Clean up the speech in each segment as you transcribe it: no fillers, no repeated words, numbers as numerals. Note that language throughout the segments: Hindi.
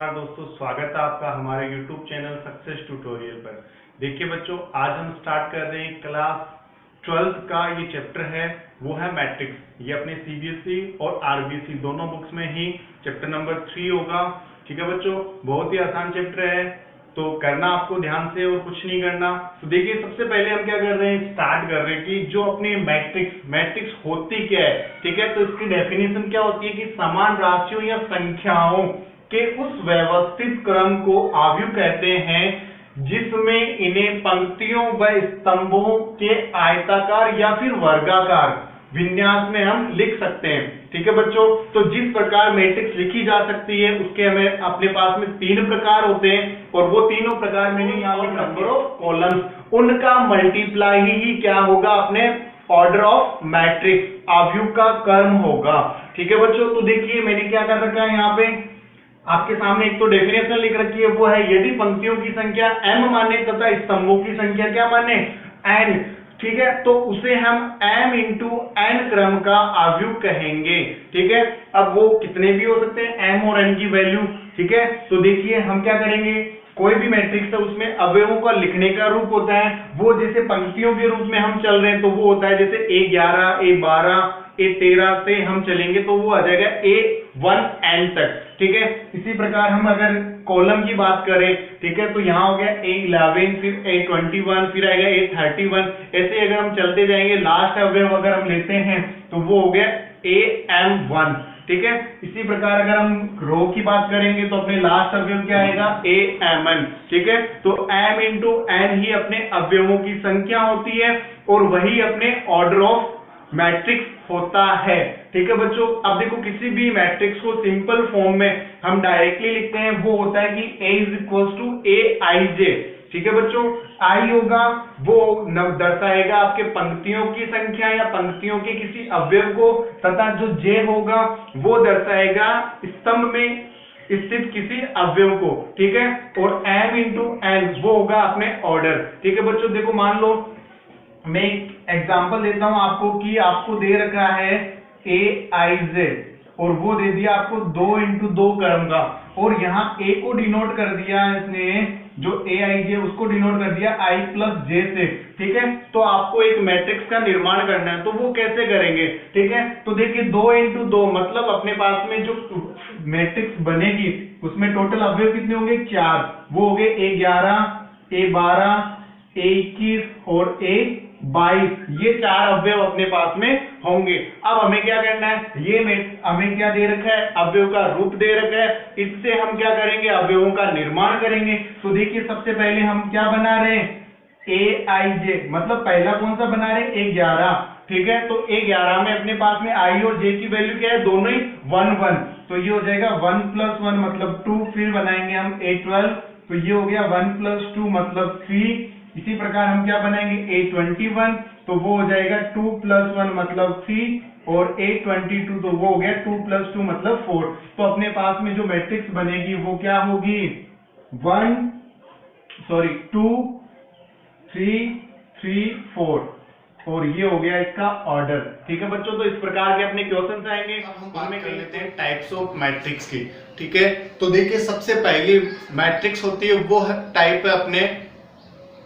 नमस्कार दोस्तों, स्वागत है आपका हमारे YouTube चैनल सक्सेस ट्यूटोरियल पर। देखिए बच्चों, आज हम स्टार्ट कर रहे हैं क्लास 12th का ये चैप्टर है, वो है मैट्रिक्स। ये अपने CBSE और RBC दोनों बुक्स में ही चैप्टर नंबर 3 होगा। ठीक है बच्चों, बहुत ही आसान चैप्टर है, तो करना आपको ध्यान से और कुछ नहीं करना। तो देखिए, सबसे पहले हम क्या कर रहे हैं, स्टार्ट कर रहे हैं कि जो अपनी मैट्रिक्स होती क्या है। ठीक है, तो इसकी डेफिनेशन क्या होती है कि समान राशियों या संख्याओं के उस व्यवस्थित क्रम को आव्यूह कहते हैं जिसमें इन्हें पंक्तियों व स्तंभों के आयताकार या फिर वर्गाकार विन्यास में हम लिख सकते हैं। ठीक है बच्चों, तो जिस प्रकार मैट्रिक्स लिखी जा सकती है उसके हमें अपने पास में 3 प्रकार होते हैं, और वो तीनों प्रकार मैंने यहाँ लिख नंबर ऑफ कॉलम्स, उनका मल्टीप्लाई ही क्या होगा, अपने ऑर्डर ऑफ मैट्रिक्स आव्यूह का क्रम होगा। ठीक है बच्चों, तो देखिए मैंने क्या कर रखा है यहाँ पे आपके सामने, एक तो डेफिनेशन लिख रखी है, वो है यदि पंक्तियों की संख्या m माने तथा स्तंभों की संख्या क्या माने, n। ठीक है, तो उसे हम m इंटू n क्रम का आव्यूह कहेंगे। ठीक है, अब वो कितने भी हो सकते हैं, m और n की वैल्यू। ठीक है, तो देखिए हम क्या करेंगे, कोई भी मैट्रिक्स है उसमें अवयवों का लिखने का रूप होता है, वो जैसे पंक्तियों के रूप में हम चल रहे हैं तो वो होता है जैसे A11 A12 A13 से हम चलेंगे तो वो आ जाएगा A1n तक। ठीक है, इसी प्रकार हम अगर कॉलम की बात करें, ठीक है, तो यहाँ हो गया A11 फिर A21 फिर आएगा A31, ऐसे अगर हम चलते जाएंगे लास्ट अवयव अगर हम लेते हैं तो वो हो गया AM1। ठीक है, इसी प्रकार अगर हम रो की बात करेंगे तो अपने लास्ट अवयव क्या आएगा, AMN। ठीक है, तो m इंटू n ही अपने अवयवों की संख्या होती है और वही अपने ऑर्डर ऑफ मैट्रिक्स होता है। ठीक है बच्चों, अब देखो किसी भी मैट्रिक्स को सिंपल फॉर्म में हम डायरेक्टली लिखते हैं, वो होता है कि A is equal to AIJ। ठीक है बच्चों, I होगा वो दर्शाएगा आपके पंक्तियों की संख्या या पंक्तियों के किसी अवयव को, तथा जो J होगा वो दर्शाएगा स्तंभ में स्थित किसी अवयव को। ठीक है, और M इंटू N वो होगा अपने ऑर्डर। ठीक है बच्चों, देखो मान लो मैं एक एग्जांपल देता हूं आपको कि आपको दे रखा है AIJ और वो दे दिया आपको 2 इंटू 2 क्रम का, और यहाँ A को डिनोट कर दिया इसने, जो AIJ उसको डिनोट कर दिया I प्लस J से। ठीक है, तो आपको एक मैट्रिक्स का निर्माण करना है, तो वो कैसे करेंगे। ठीक है, तो देखिए 2 इंटू 2 मतलब अपने पास में जो मैट्रिक्स बनेगी उसमें टोटल अवयव कितने होंगे, 4। वो हो गए A11 A12 A21 और A22, ये 4 अवयव अपने पास में होंगे। अब हमें क्या करना है, ये हमें क्या दे रखा है, अवयव का रूप दे रखा है, इससे हम क्या करेंगे, अवयवों का निर्माण करेंगे। तो देखिए सबसे पहले हम क्या बना रहे हैं, AIJ, मतलब पहला कौन सा बना रहे हैं, A11। ठीक है, तो A11 में अपने पास में I और J की वैल्यू क्या है, दोनों ही 1 1, तो ये हो जाएगा 1 प्लस 1 मतलब 2। फिर बनाएंगे हम A12, तो ये हो गया 1 प्लस 2 मतलब 3। इसी प्रकार हम क्या बनाएंगे A21, तो वो हो जाएगा 2 प्लस 1 मतलब 3, और A22 तो वो हो गया 2 प्लस 2 मतलब 4। तो अपने पास में जो मैट्रिक्स बनेगी वो क्या होगी, 2 3 3 4, और ये हो गया इसका ऑर्डर। ठीक है बच्चों, तो इस प्रकार के अपने क्वेश्चन आएंगे, उनमें कर लेते हैं टाइप्स ऑफ मैट्रिक्स की। ठीक है, तो देखिए सबसे पहली मैट्रिक्स होती है वो टाइप है अपने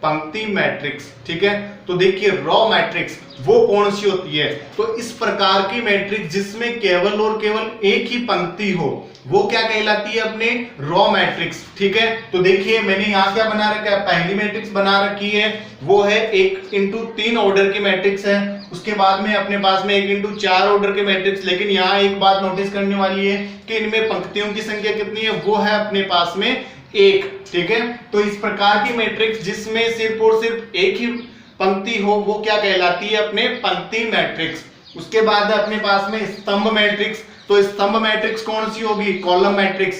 पंक्ति मैट्रिक्स। ठीक है, तो देखिए रॉ मैट्रिक्स वो कौन सी होती है, तो इस प्रकार की मैट्रिक्स जिसमें केवल और केवल एक ही पंक्ति हो वो क्या कहलाती है, अपने रॉ मैट्रिक्स। ठीक है, तो देखिए मैंने यहाँ क्या बना रखा है, पहली मैट्रिक्स बना रखी है वो है 1 इंटू 3 ऑर्डर की मैट्रिक्स है। उसके बाद में अपने पास में 1 इंटू 4 ऑर्डर के मैट्रिक्स, लेकिन यहाँ एक बात नोटिस करने वाली है कि इनमें पंक्तियों की संख्या कितनी है, वो है अपने पास में 1। ठीक है, तो इस प्रकार की मैट्रिक्स जिसमें सिर्फ और सिर्फ एक ही पंक्ति हो वो क्या कहलाती है, अपने पंक्ति मैट्रिक्स। उसके बाद अपने पास में स्तंभ मैट्रिक्स, तो स्तंभ मैट्रिक्स कौन सी होगी, कॉलम मैट्रिक्स।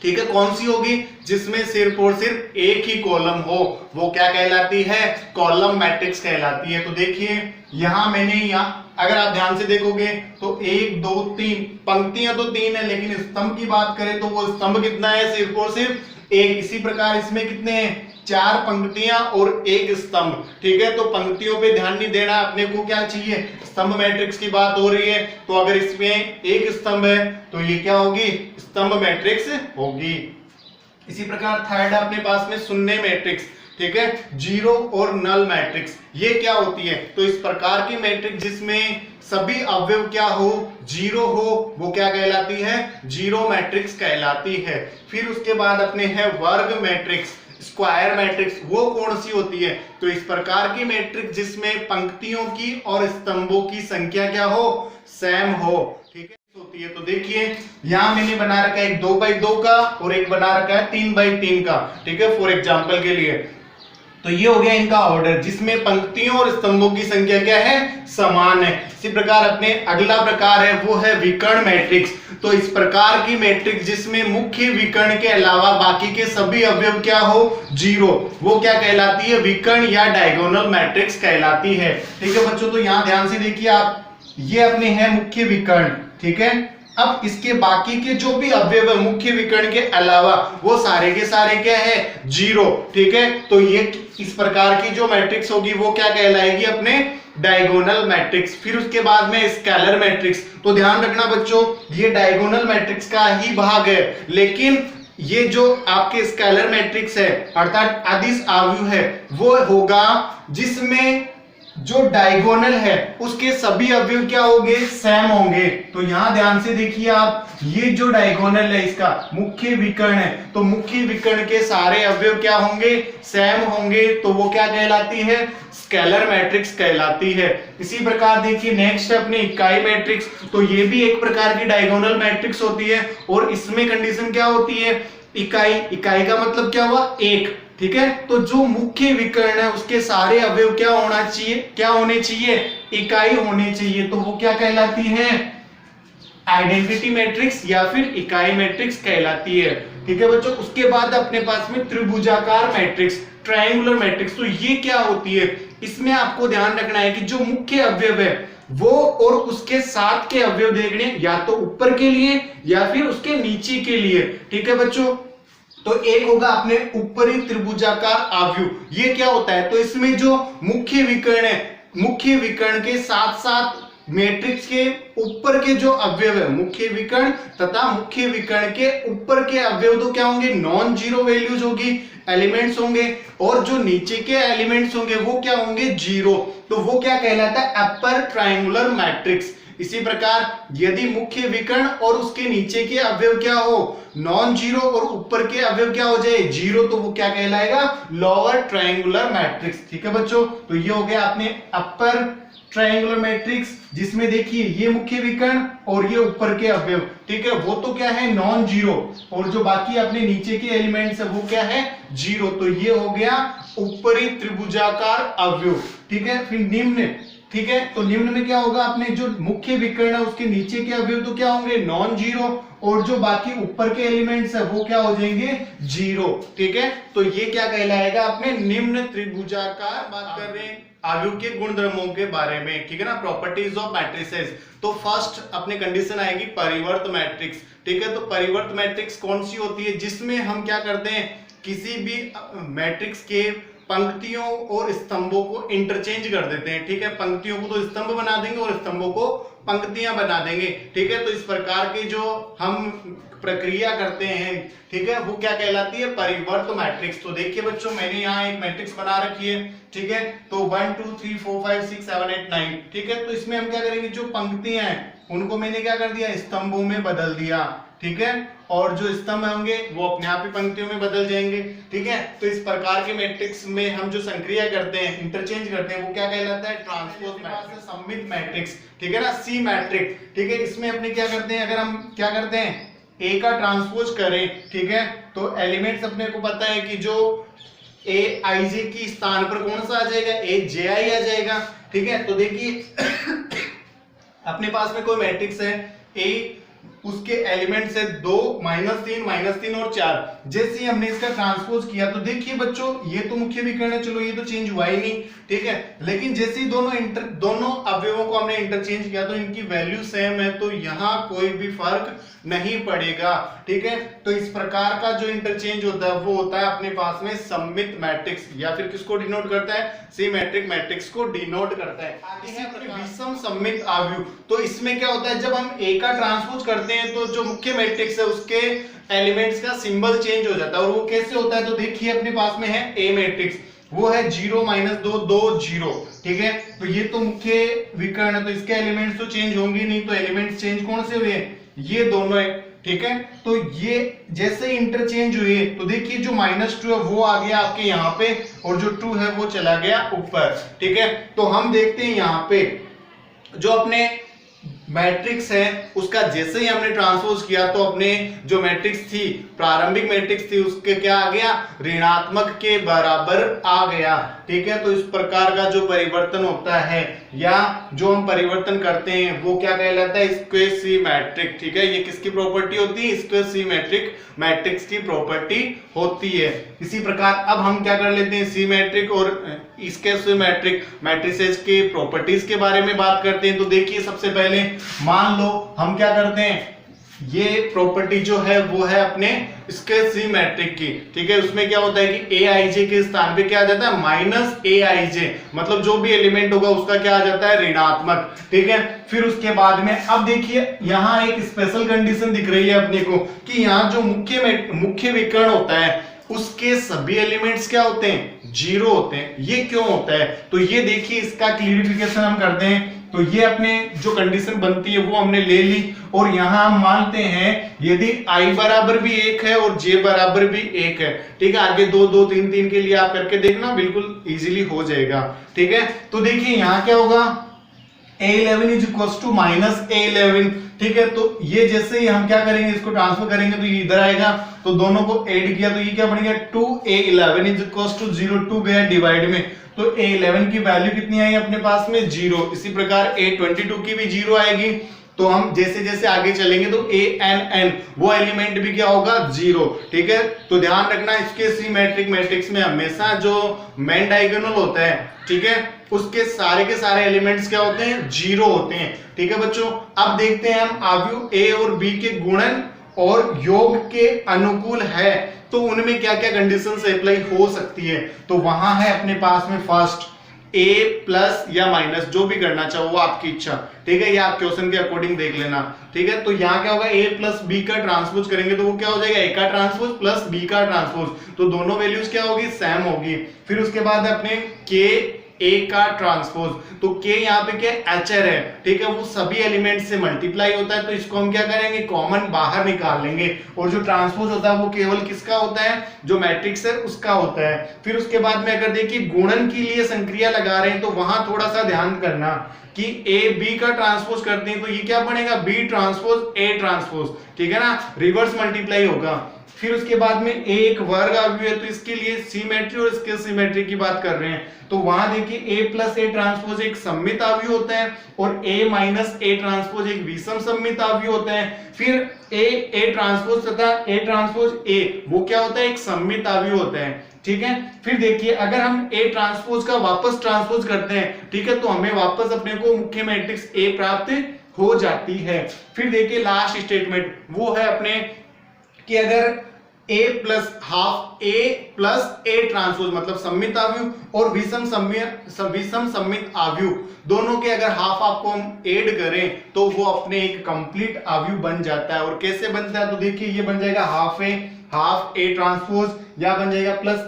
ठीक है, कौन सी होगी, जिसमें सिर्फ और सिर्फ एक ही कॉलम हो वो क्या कहलाती है, कॉलम मैट्रिक्स कहलाती है। तो देखिए यहां मैंने यहाँ अगर आप ध्यान से देखोगे तो 1 2 3 पंक्तियां तो 3 है, लेकिन स्तंभ की बात करें तो वो स्तंभ कितना है, सिर्फ और सिर्फ 1। इसी प्रकार इसमें कितने हैं, 4 पंक्तियां और 1 स्तंभ, ठीक है। तो पंक्तियों पे ध्यान नहीं देना, अपने को क्या चाहिए, स्तंभ मैट्रिक्स की बात हो रही है। तो अगर इसमें 1 स्तंभ है तो ये क्या होगी, स्तंभ मैट्रिक्स होगी। इसी प्रकार थर्ड अपने पास में शून्य मैट्रिक्स, ठीक है, जीरो और नल मैट्रिक्स। ये क्या होती है, तो इस प्रकार की मैट्रिक्स जिसमें सभी अवयव क्या हो, जीरो हो, वो क्या कहलाती है, जीरो मैट्रिक्स कहलाती है। फिर उसके बाद अपने है वर्ग मैट्रिक्स, स्क्वायर मैट्रिक्स। वो कौन सी होती है, तो इस प्रकार की मैट्रिक्स जिसमें पंक्तियों की और स्तंभों की संख्या क्या हो, सेम हो, ठीक है, होती है। तो देखिए यहां मैंने बना रखा है एक 2x2 का और एक बना रखा है 3x3 का, ठीक है, फॉर एग्जांपल के लिए। तो ये हो गया इनका ऑर्डर जिसमें पंक्तियों और स्तंभों की संख्या क्या है, समान है। इसी प्रकार अपने अगला प्रकार है वो है विकर्ण मैट्रिक्स। तो इस प्रकार की मैट्रिक्स जिसमें मुख्य विकर्ण के अलावा बाकी के सभी अवयव क्या हो, जीरो, वो क्या कहलाती है, विकर्ण या डायगोनल मैट्रिक्स कहलाती है, ठीक है बच्चों। तो यहां ध्यान से देखिए आप, ये अपने है मुख्य विकर्ण, ठीक है। अब इसके बाकी के जो भी अवयव है मुख्य विकर्ण के अलावा वो सारे के सारे क्या है, जीरो, ठीक है। तो ये इस प्रकार की जो मैट्रिक्स होगी वो क्या कहलाएगी, अपने डायगोनल मैट्रिक्स। फिर उसके बाद में स्केलर मैट्रिक्स। तो ध्यान रखना बच्चों, ये डायगोनल मैट्रिक्स का ही भाग है, लेकिन ये जो आपके स्केलर मैट्रिक्स है अर्थात अदिश आव्यूह है, वो होगा जिसमें जो डायगोनल है उसके सभी अवयव क्या होंगे, सेम होंगे। तो यहां ध्यान से देखिए आप, ये जो डायगोनल है इसका मुख्य विकर्ण है, तो मुख्य विकर्ण के सारे अवयव क्या होंगे, सेम होंगे। तो वो क्या कहलाती है, स्केलर मैट्रिक्स कहलाती है। इसी प्रकार देखिए नेक्स्ट है अपनी इकाई मैट्रिक्स। तो ये भी एक प्रकार की डायगोनल मैट्रिक्स होती है और इसमें कंडीशन क्या होती है, इकाई, इकाई का मतलब क्या हुआ, एक, ठीक है। तो जो मुख्य विकर्ण है उसके सारे अवयव क्या होना चाहिए, क्या होने चाहिए, इकाई होने चाहिए। तो वो क्या कहलाती है, आइडेंटिटी मैट्रिक्स या फिर इकाई मैट्रिक्स कहलाती है, ठीक है बच्चों। उसके बाद अपने पास में त्रिभुजाकार मैट्रिक्स, ट्रायंगुलर मैट्रिक्स। तो ये क्या होती है, इसमें आपको ध्यान रखना है कि जो मुख्य अवयव है वो और उसके साथ के अवयव देखने, या तो ऊपर के लिए या फिर उसके नीचे के लिए, ठीक है बच्चों। तो एक होगा अपने ऊपरी त्रिभुजाकार आव्यूह, ये क्या होता है, तो इसमें जो मुख्य विकर्ण है, मुख्य विकर्ण के साथ साथ मैट्रिक्स के ऊपर के जो अवयव है, मुख्य विकर्ण तथा मुख्य विकर्ण के ऊपर के अवयव तो क्या होंगे, नॉन जीरो वैल्यूज होगी, एलिमेंट्स होंगे, और जो नीचे के एलिमेंट्स होंगे वो क्या होंगे, जीरो। तो वो क्या कहलाता है, अपर ट्रायंगुलर मैट्रिक्स। इसी प्रकार यदि मुख्य विकर्ण और उसके नीचे के अवयव क्या हो, नॉन जीरो, और ऊपर के अवयव क्या हो जाए, जीरो, तो वो क्या कहलाएगा, लोअर ट्रायंगुलर मैट्रिक्स, ठीक है बच्चों। तो ये हो गया आपने अपर ट्रायंगुलर मैट्रिक्स, जिसमें देखिए ये मुख्य विकर्ण और ये ऊपर के अवयव, ठीक है, वो तो क्या है, नॉन जीरो, और जो बाकी अपने नीचे के एलिमेंट्स है वो क्या है, जीरो। तो ये हो गया ऊपरी त्रिभुजाकार अवयव, ठीक है। फिर निम्न, ठीक है, तो निम्न में क्या होगा, अपने जो मुख्य विकर्ण है उसके नीचे के अवयव तो क्या होंगे, नॉन जीरो, और जो बाकी ऊपर के एलिमेंट्स है वो क्या हो जाएंगे, जीरो, ठीक है। तो ये क्या कहलाएगा, अपने निम्न त्रिभुजाकार। बात कर रहे हैं आव्यूह के गुणधर्मों के बारे में, ठीक है ना, प्रॉपर्टीज ऑफ मैट्रिसेस। तो फर्स्ट अपने कंडीशन आएगी परिवर्त मैट्रिक्स, ठीक है। तो परिवर्त मैट्रिक्स कौन सी होती है, जिसमें हम क्या करते हैं, किसी भी मैट्रिक्स के पंक्तियों और स्तंभों को इंटरचेंज कर देते हैं, ठीक है। पंक्तियों को तो स्तंभ बना देंगे और स्तंभों को पंक्तियां बना देंगे, ठीक है। तो इस प्रकार के जो हम प्रक्रिया करते हैं, ठीक है, वो क्या कहलाती है, परिवर्त मैट्रिक्स। तो देखिए बच्चों, मैंने यहाँ एक मैट्रिक्स बना रखी है, ठीक है। तो 1 2 3 4 5 6 7 8 9, ठीक है। तो इसमें हम क्या करेंगे, जो पंक्तियां हैं उनको मैंने क्या कर दिया, स्तंभों में बदल दिया, ठीक है, और जो स्तंभ होंगे वो अपने आप ही पंक्तियों में बदल जाएंगे, ठीक है। तो इस प्रकार के मैट्रिक्स में हम जो संक्रिया करते हैं, इंटरचेंज करते हैं, वो क्या कहलाता है, ट्रांसपोज मैट्रिक्स, सममित मैट्रिक्स, ठीक है ना, सी मैट्रिक्स, ठीक है। इसमें अपने क्या करते हैं, अगर हम क्या करते हैं, ए का ट्रांसपोज करें, ठीक है, तो एलिमेंट्स अपने को पता है कि जो ए आई जे की स्थान पर कौन सा आ जाएगा, ए जे आई आ जाएगा, ठीक है। तो देखिए अपने पास में कोई मैट्रिक्स है, ए उसके एलिमेंट से 2 -3 और 4। जैसे ही हमने इसका ट्रांसपोज किया तो देखिए बच्चों ये तो मुख्य विकर्ण है, चलो ये तो चेंज हुआ ही नहीं, ठीक है। लेकिन जैसे ही दोनों अवयवों को हमने इंटरचेंज किया तो इनकी वैल्यू सेम है, तो यहाँ कोई भी फर्क नहीं पड़ेगा, ठीक है। तो इस प्रकार का जो इंटरचेंज होता है वो होता है अपने पास में सममित मैट्रिक्स, या फिर किसको डिनोट करता है, सिमेट्रिक मैट्रिक्स को डिनोट करता है। आगे है विषम सममित आव्यूह। तो इसमें क्या होता है, जब हम ए का ट्रांसपोज करते हैं तो जो मुख्य मैट्रिक्स है उसके एलिमेंट्स का सिंबल चेंज हो जाता है। और वो कैसे होता है, तो देखिए अपने पास में है ए मैट्रिक्स, वो है 0 -2 2 0, ठीक है। तो ये तो मुख्य विकर्ण है, तो इसके एलिमेंट्स तो चेंज होंगे नहीं, तो एलिमेंट्स चेंज कौन से हुए, ये दोनों है, ठीक है। तो ये जैसे इंटरचेंज हुए तो देखिए जो -2 है वो आ गया आपके यहाँ पे, और जो 2 है वो चला गया ऊपर, ठीक है। तो हम देखते हैं यहाँ पे जो अपने मैट्रिक्स है उसका जैसे ही हमने ट्रांसपोज किया तो अपने जो मैट्रिक्स थी, प्रारंभिक मैट्रिक्स थी, उसके क्या आ गया, ऋणात्मक के बराबर आ गया, ठीक है। तो इस प्रकार का जो परिवर्तन होता है या जो हम परिवर्तन करते हैं वो क्या कहलाता है, स्क्वायर सिमेट्रिक, ठीक है। ये किसकी प्रॉपर्टी होती है, स्क्वायर सिमेट्रिक मैट्रिक्स की प्रॉपर्टी होती है। इसी प्रकार अब हम क्या कर लेते हैं, सिमेट्रिक और स्क्वायर सिमेट्रिक मैट्रिसेस के प्रॉपर्टीज के बारे में बात करते हैं। तो देखिए सबसे पहले मान लो हम क्या करते हैं, ये प्रॉपर्टी जो है वो है अपने स्क्वायर सिमेट्रिक की, ठीक है। उसमें क्या होता है कि aij के स्थान पे क्या आ जाता है, -aij, मतलब जो भी एलिमेंट होगा उसका क्या आ जाता है, ऋणात्मक, ठीक है। फिर उसके बाद में अब देखिए यहाँ एक स्पेशल कंडीशन दिख रही है अपने को कि यहाँ जो मुख्य विकर्ण होता है उसके सभी एलिमेंट्स क्या होते हैं, 0 होते हैं। ये क्यों होता है, तो ये देखिए इसका क्लियरिफिकेशन हम करते हैं। तो ये अपने जो कंडीशन बनती है वो हमने ले ली, और यहां हम मानते हैं यदि i बराबर भी 1 है और j बराबर भी 1 है, ठीक है। आगे 2 2 3 3 के लिए आप करके देखना, बिल्कुल इजीली हो जाएगा, ठीक है। तो देखिए यहां क्या होगा, a11 is equals to -a11, ठीक है। तो ये जैसे ही हम क्या करेंगे, इसको ट्रांसफर करेंगे तो ये इधर आएगा, तो दोनों को ऐड किया तो ये क्या बन गया, 2a11 इज इक्वल्स टू 0, 2 गया डिवाइड में, तो a11 की वैल्यू कितनी आई अपने पास में, 0। इसी प्रकार a22 की भी 0 आएगी। तो हम जैसे जैसे आगे चलेंगे तो ANN वो एलिमेंट भी क्या होगा, 0, ठीक है। तो ध्यान रखना इसके सिमेट्रिक मैट्रिक्स में हमेशा जो मेन डायगोनल होता है, ठीक है, उसके सारे के सारे एलिमेंट्स क्या होते हैं, 0 होते हैं, ठीक है बच्चों। अब देखते हैं हम आव्यूह A और B के गुणन और योग के अनुकूल है तो उनमें क्या क्या कंडीशंस अप्लाई हो सकती है। तो वहां है अपने पास में फर्स्ट a प्लस या माइनस, जो भी करना चाहो वो आपकी इच्छा, ठीक है। या आप क्वेश्चन के अकॉर्डिंग देख लेना, ठीक है। तो यहाँ क्या होगा, a प्लस बी का ट्रांसपोज करेंगे तो वो क्या हो जाएगा, a का ट्रांसपोज प्लस b का ट्रांसपोज, तो दोनों वैल्यूज क्या होगी, सेम होगी। फिर उसके बाद अपने k a का ट्रांसपोज, तो k यहाँ पे क्या HR है, ठीक है, वो सभी एलिमेंट से मल्टीप्लाई होता है, तो इसको हम क्या करेंगे, कॉमन बाहर निकाल लेंगे, और जो ट्रांसपोज होता है वो केवल किसका होता है, जो मैट्रिक्स है उसका होता है। फिर उसके बाद में अगर देखिए गुणन के लिए संक्रिया लगा रहे हैं तो वहां थोड़ा सा ध्यान करना कि a b का ट्रांसपोज करते हैं तो ये क्या बनेगा, b ट्रांसपोज a ट्रांसपोज, ठीक है ना, रिवर्स मल्टीप्लाई होगा। फिर उसके बाद में a एक वर्ग आव्यूह है तो इसके लिए सिमेट्री और इसके सिमेट्री की बात कर रहे हैं, तो वहां देखिए a प्लस a ट्रांसपोज एक सममित आव्यूह होता है और a माइनस a ट्रांसपोज एक विषम सममित आव्यूह होता है। फिर a ट्रांसपोज तथा a ट्रांसपोज a वो क्या होता है, एक सममित आव्यूह होता है, ठीक है। फिर देखिए अगर हम a ट्रांसपोज का वापस ट्रांसपोज करते हैं, ठीक है, तो हमें वापस अपने को मुख्य मैट्रिक्स a प्राप्त हो जाती है। फिर देखिए लास्ट स्टेटमेंट वो है अपने कि अगर a plus half a plus a transpose मतलब सममित आव्यूह और विषम सममित आव्यूह दोनों के अगर हाफ आपको हम ऐड करें तो वो अपने एक कंप्लीट आव्यूह बन जाता है। और कैसे बनता है, तो देखिए ये बन जाएगा हाफ a ट्रांसपोज, या बन जाएगा प्लस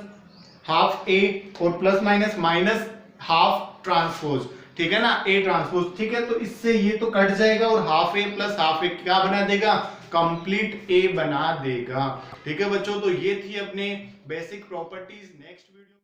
हाफ a और प्लस माइनस हाफ ट्रांसपोज, ठीक है ना, a ट्रांसपोज, ठीक है। तो इससे ये तो कट जाएगा और half a plus half a क्या बना देगा, कंप्लीट a बना देगा, ठीक है बच्चों। तो ये थी अपने बेसिक प्रॉपर्टीज। Next video